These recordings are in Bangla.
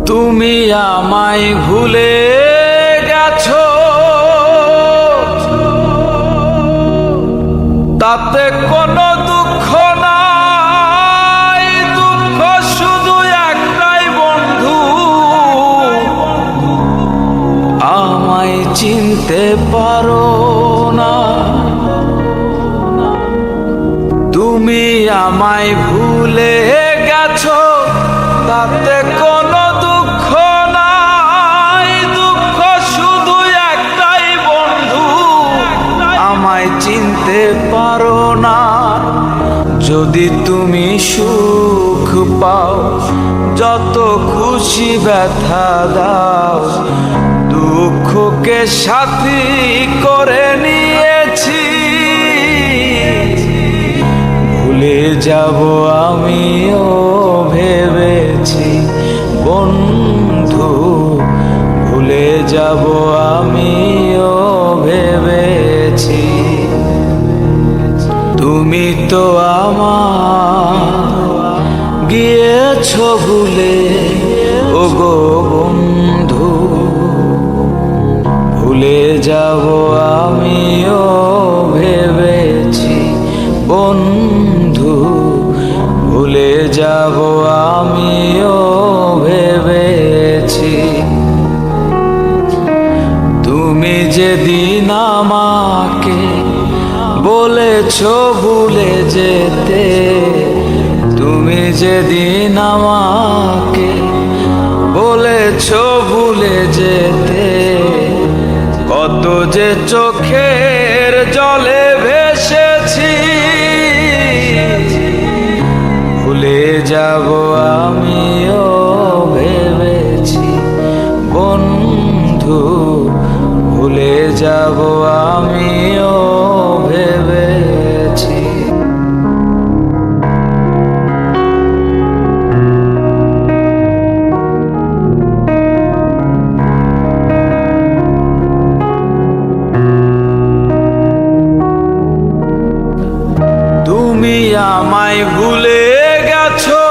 তুমি আমায় ভুলে গেছো, তাতে কোনো দুঃখ নাই। দুঃখ শুধু একটাই বন্ধু, আমায় চিনতে পারো না। তুমি আমায় ভুলে গেছো, তাতে কোনো দুঃখ নাই। দুঃখ শুধু একটাই বন্ধু, আমায় চিনতে পারো না। যদি তুমি সুখ পাও, যত খুশি ব্যথা দাও। দুঃখকে সাথী করে নিয়েছি, ভুলে যাব আমিও ভেবেছি বন্ধু। ভুলে যাব আমিও ভেবেছি। তুমি তো আমার গিয়েছো ভুলে, ওগো বন্ধু। ভুলে যাব আমিও ভেবেছি বন্ধু। ভুলে যাব আমিও ভেবেছি। তুমি যেদিন আমাকে বলেছো ভুলে যেতে, তুমি যেদিন আমাকে বলেছো ভুলে যেতে, কত যে চোখের জলে ভেসেছি। ভুলে যাব আমিও ভেবেছি বন্ধু। ভুলে যাব আমিও ভেবেছি। তুমি আমায় ভুলে গেছো,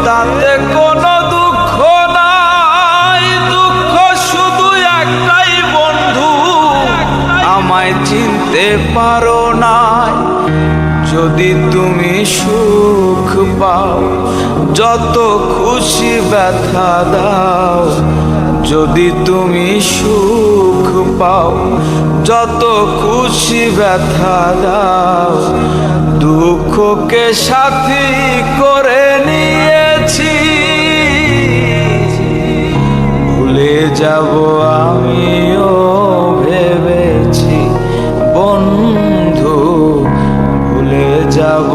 তাতে কোনো দুঃখ নাই। দুঃখ শুধু একটাই বন্ধু, আমায় চিনতে পারো না। যদি তুমি সুখ পাও, যত খুশি ব্যথা দাও। যদি তুমি সুখ পাও, যত খুশি ব্যথা দাও। দুঃখকে সাথী করে নিয়েছি, ভুলে যাব আমিও ভেবেছি বন্ধু। ভুলে যাব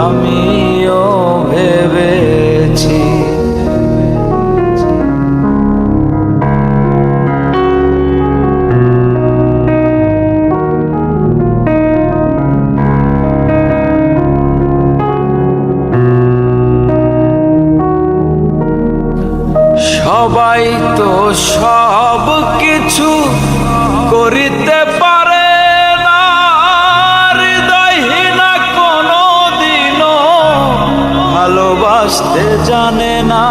আমিও ভেবেছি। সবাই তো সব কিছু করিতে পারে না, হৃদয়হীনা কোনো দিনও ভালোবাসতে জানে না।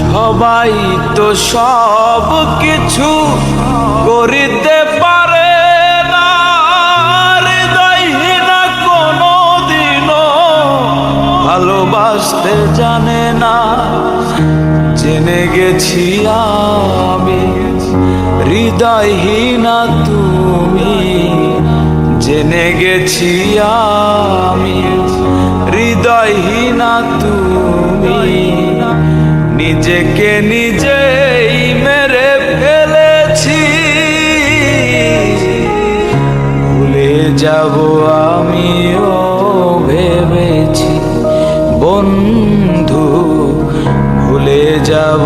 সবাই তো সব কিছু করিতে পারে না, হৃদয়হীনা কোনো দিনও ভালোবাসতে জানে না। জেনে গেছি আমি হৃদয়হীনা তুমি, জেনে গেছি আমি হৃদয়হীনা তুমি। নিজেকে নিজেই মেরে ফেলেছি, ভুলে যাব আমিও ভেবেছি বন্ধু। ভুলে যাব